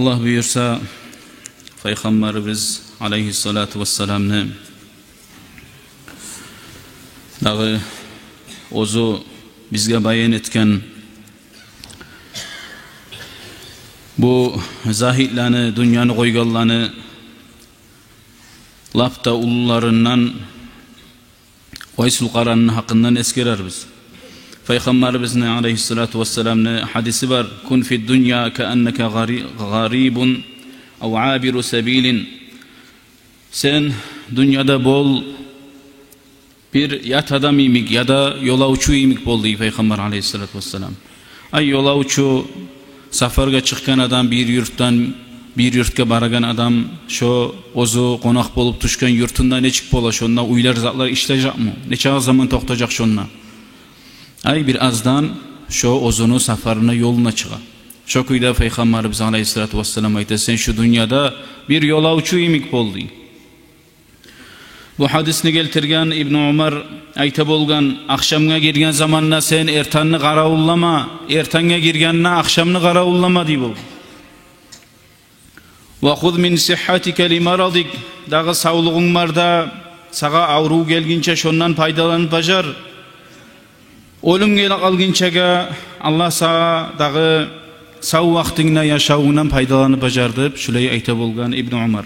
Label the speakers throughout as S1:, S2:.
S1: Allah buyursa Peygamberimiz aleyhissalatu vesselam'ni dağı ozu bizge bayan etken bu zahidlarni, dünyani koygallarni lapta ulularından Vaysul Qaran'ın hakkından eskererbiz. Peygamberimizin aleyhissalatu vesselam'ni hadisi var. Kun fid dünya keenneke garibun ev abiru sabilin. Sen dünyada bol bir yat adam imik ya da yola uçu imik bol diye Peygamber aleyhissalatu vesselam. Ay yola uçu safarga çıkan adam bir yurttan bir yurtga baragan adam şu ozu konak bolup tuşkan yurtunda ne çık bola şonna uylar zatlar işleyecek mi? Neçe zaman toxtacak şonna? Ay bir azdan şu ozunu safarına yoluna çığa. Şu kuyda Peygamberimiz aleyhissalatu vesselam ayta sen şu dünyada bir yola uçu imik bol diye. Bu hadisni keltirgen İbn Umar ayta bolgan akşamga girgen zamanna sen ertanni qaravullama, ertanga girganna akşamni qaravullama diye bolgan. Wa khudh min sihhatika li maradik. Dağı sağlığın barda sağa avru gelginçe şondan faydalanıp bajar. Ölüm gel alginçega Allah sağa dağı sağ vaqtingda yaşauundan faydalanıp bajar deb şulay ayta bolgan İbn Umar.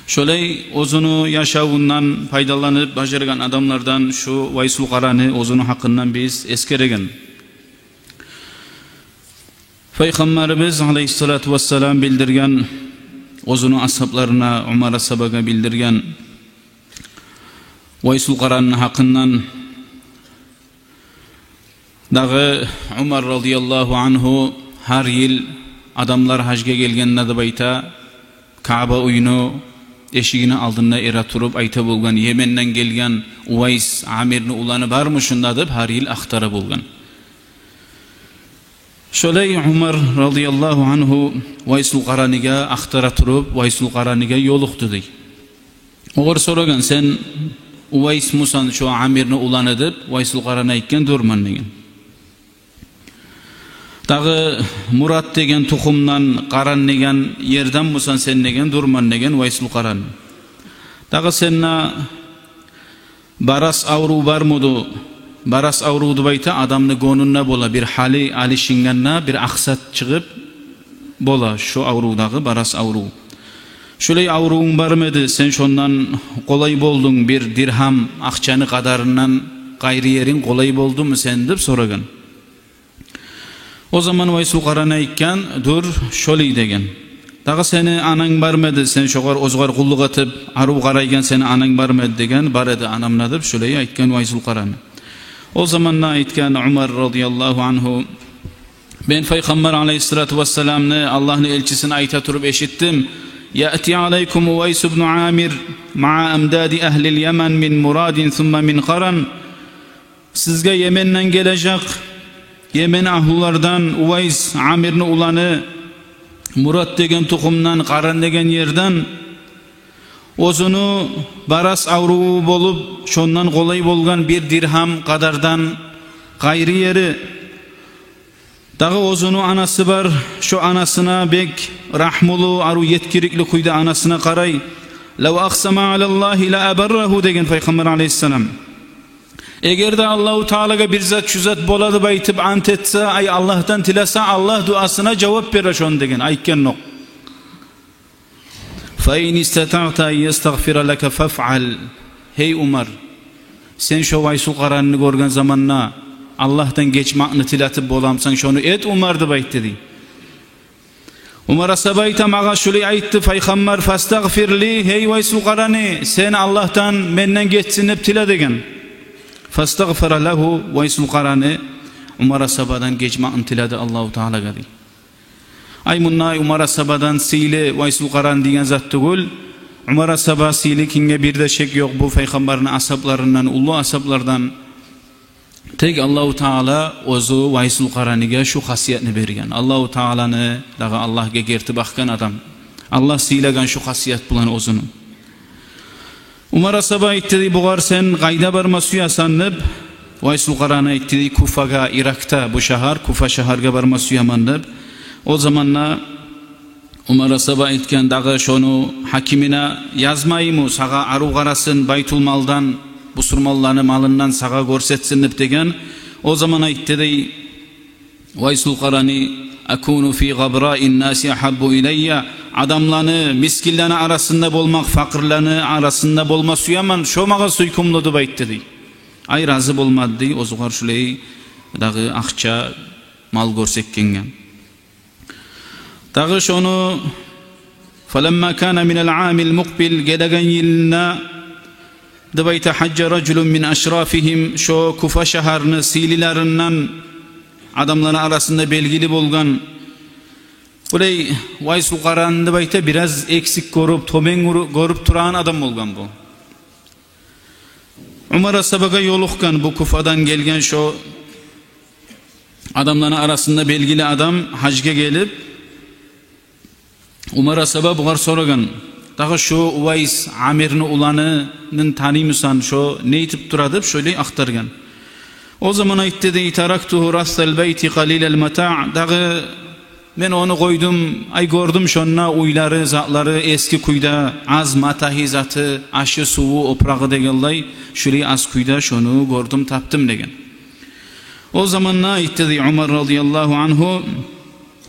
S1: Şolay ozunu yaşauundan faydalanıp bajargan adamlardan şu Vaysul Qaran'ı ozunu hakkından biz eskeregen. Peygamberimiz aleyhissalatu vesselam bildirgen ozunu ashablarına Umar ashabaga bildirgen Vaysul Qaran'ın hakkından dağı Umar radıyallahu anhu her yıl adamlar hacga gelgenine de bayta Kaaba uyunu eşigini aldığında era turup ayta bolgan Yemen'den gelgen Uvays Amir'ni ulanı var mı şunda deb her yıl ahtara bolgan. Şolay Umar radıyallahu anhu Vaysul Qaran'ıga ahtara turup Vaysul Qaran'ıga yoluqtu dey. Oğur soragan sen Uvays Musan şu Amir'ni ulanı deb Vaysul Qaran'a aytgan durman degen. Dağı Murat degen tuxumdan Qaran degen yerden musan sen degen durman degen Vaysul Qaran. Dağı senna baras avru barmudu. Baras avrudu bayta adamni gonunna bola bir hali alişinganna bir aqsat çıkıp bola şu avrudağı baras avru. Şulay avruun barmedi sen şondan kolay boldun bir dirham akçanı kadarından gayri yerin kolay boldu mu sen deb soragan. O zaman Vaysul Qaran'a aytgan dur şolay degen. Dağı seni anang barmedi sen şoğar ozgar kulluk atıp aru qaraygan seni anang barmedi degen bar edi anamna deb şolay aytgan Vaysul Qaran. O zamanla aytgan Umar radıyallahu anhu ben Peygamber aleyhissalatu vesselam'ni Allah'ın elçisini ayta turup eşittim. Ya'ti aleykum Uvays ibn Amir ma'a amdadi ahlil Yemen min Muradin thumma min Qaran. Sizge Yemen'den gelecek Yemen ahlulardan Uvays Amir'ni ulanı Murat degen tuxumdan Qaran degen yerden ozunu baras avru bolup şondan kolay bolgan bir dirham kadardan gayri yeri dağı ozunu anası var şu anasına bek rahmulu aru yetkirikli kuyda anasına qaray law aqsama alallahi la abarrahu degen Peygamber aleyhisselam eğer de Allahu Teala'ga bir zat şu zat boladı baytib ant etse ay Allah'tan tilasa Allah duasına cevap verir şon degen aytken nok. فَاِنْ اِسْتَطَعْتَ يَسْتَغْفِرَ لَكَ فَفْعَلْ. Hey Umar, sen şu Vaysul Qaran'ını görgen zamanla Allah'tan geçmakını tilatıp bolamsan şonu et Umar deb ayt dedi. Umar asabayta mağa şulay aytdı Peygamber fastagfirli hey Vaysul Qaran'ı sen Allah'tan menden geçsin deb tila degen. Fastagfara lahu Vaysul Qaran'ı Umar asabadan geçmakını tiladı Allahu Teala'ga dedi. Ay munna Umar asabadan sili Vaysul Qaran degan zat tugul Umar asaba sili kinge bir de şek yok bu Peygamber'in asablarından ulu asablardan tek Allahu Teala ozu Vaysul Qaran'ıga şu hasiyetini bergen. Allahu Teala'nı dağı Allah'ga gerti bakkan adam Allah silagan şu hasiyet bulan ozunu. Umar asaba aytdi buğar sen qayda barmasuyasan deb Vaysul Qaran'a aytdi Kufaga Irak'ta bu şahar Kufa şaharga barmasuyaman deb. O zamanla Umar asaba aytgan dağı şonu hakimine yazmayımı sağa aru qarasın Baytul maldan busurmallarını malından sağa görsetsin degen. O zaman aytdı dey Vaysul Qarani akunu fi gabra'in nasi ahabbu ilayya adamlarını miskillerine arasında bolmak fakirlerine arasında bolma suyaman şomağa suykumludu baytdı dey. Ay razı bolmadı dey o zugar şuley dağı akça mal görsekkengen. Dağı şonu فَلَمَّا كَانَ مِنَ الْعَامِ الْمُقْبِلِ gelegen yılına dıbayta hacca raculun min aşrafihim şu Kufa şaharını sililerinden adamların arasında belgili bolgan Bulay Vaysul Qaran dıbayta biraz eksik görüp tomen görüp turan adam bolgan bu. Umar asabaga yoluqkan bu Kufa'dan gelgen şu adamların arasında belgili adam hacca gelip Umar asaba buğar soragan dağı şu Uvays Amir'in ulanının tanıymışsan şu ne itip duradıp şöyle aktargan. O zaman aytdı de taraktuhu rastal beyti qalilel mata' dağı men onu koydum ay gördüm şonna uyları zatları eski kuyda az matahizatı aşı suvu oprağı degenlay şöyle az kuyda şonu gördüm taptım degen. O zaman ne aytdı de Umar radıyallahu anhu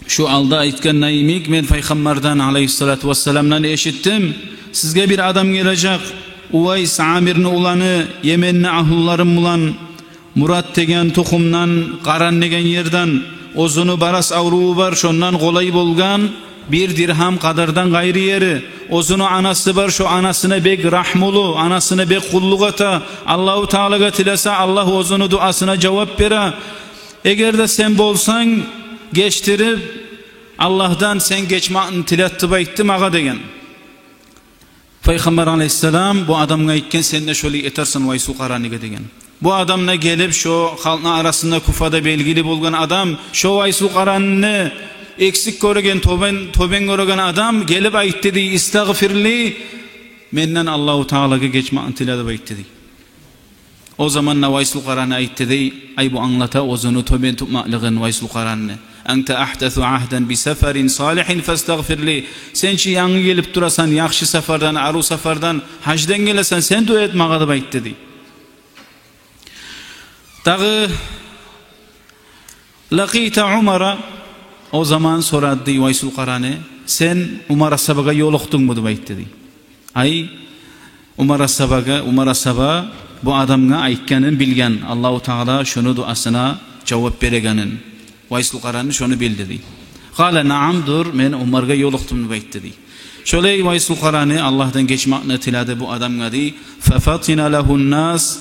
S1: şu alda aytgan naimik men Peygamberden aleyhissalatu vesselam'dan eşittim. Sizge bir adam gelecek. Uvays Amir'in ulanı Yemen'ne ahullarım bulan Murat degen tohumdan Qaran degen yerden ozunu baras avruğu var şondan kolay bolgan bir dirham kadardan gayri yeri ozunu anası var şu anasına bek rahmulu anasına bek kulluk ata Allahu Teala'ga tilese Allah ozunu duasına cevap bera eğer de sen bolsan geçtirip Allah'tan sen geçmağını tilattı bayttı mağa degen. Peygamber aleyhisselam bu adamga aytken sen de şöyle etersin Vaysul Qarani'ge degen. Bu adamla gelip şu halkın arasında Kufa'da belgili bolgan adam şu Vaysul Qarani'ni eksik görgen toben görgen adam gelip aytdı dey istagfirli menden Allahu Teala'ga geçmağını tilattı bayttı dey. O zaman Vaysul Qarani aytdı dey ay bu anlata ozunu toben tutmaklığın Vaysul Qarani Ente ahdathu ahden bi seferin salihin festagfir li. Sen çi yanı gelip durasan yaxşı seferden, aru seferden, hacden gelesen sen dua et mağa da bayt dedi. Dağı laqita Umar'a o zaman soradı Vaysul Qarani sen Umar asabaga yoluqtun mu bayt dedi. Ay Umar asaba bu adamga aytganın bilgen Allahu Teala şunu duasına cevap bereganin. Vaysul Qarani şonu bildirdi. Qala na'amdur men Umarga yoluqtum bayt dedi. Şöyle Vaysul Qarani Allah'tan geçmaqni tiladi bu adamga di. Fafatina lahun nas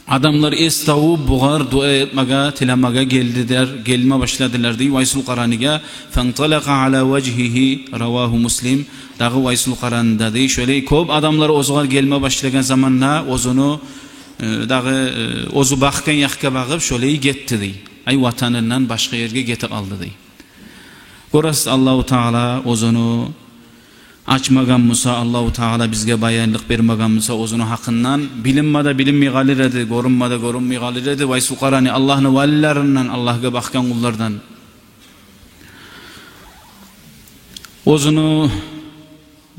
S1: adamlar estavu buğar dua etmaga tilamaga geldiler gelme başladılar di Vaysul Qaraniga fantalaqa ala vejhihi rawahu Muslim dağı Vaysul Qarani dedi. Şöyle ko'p adamlar ozgar gelme başlagan zamanna ozunu dağı ozu baxkan yaxka bağıp şöyle getdi di. Ay vatanından başka yerge getip aldı dey. Goras Allahu Teala ozunu açmagan Musa Allahu Teala bizge bayanlık bermagan Musa ozunu hakkından bilinmada bilinmi galiredi, görünmada görünmi galiredi. Vaysul Qarani Allah'ın valilerinden Allah'a bakkan kullardan. Ozunu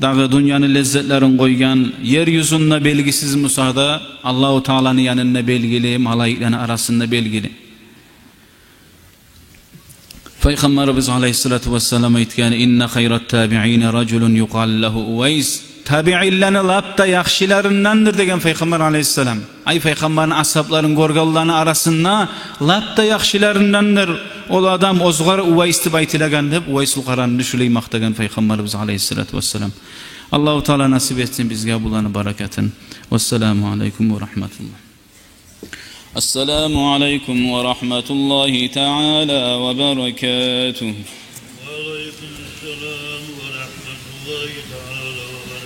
S1: dağı dünyanın lezzetlerin koygan yeryüzünde belgisiz Musa'da Allahu Teala'nın yanında belgili, malaiklerin arasında belgili. Peygamberimiz aleyhissalatu vesselam aytgan inna hayrat tabi'in raculun yuqal lahu Uvays tabi'inlarni lapta yaxshilaridandir degan Peygamber aleyhisselam. Ay Peygamber'in ashablarının gorgallarının arasında lapta yaxshilaridandir. O adam ozgar Uvays deb aytilagan deb Vaysul Qarani shulay maqtagan Peygamberimiz aleyhissalatu vesselam. Allahu Teala nasip etsin bizga bularni barakatini. Vesselamu alaykum ve rahmetullah. Esselamu aleyküm ve rahmetullahi teala ve berekatuhu. Ve aleyküm selam ve rahmetullahi teala ve berekatuhu.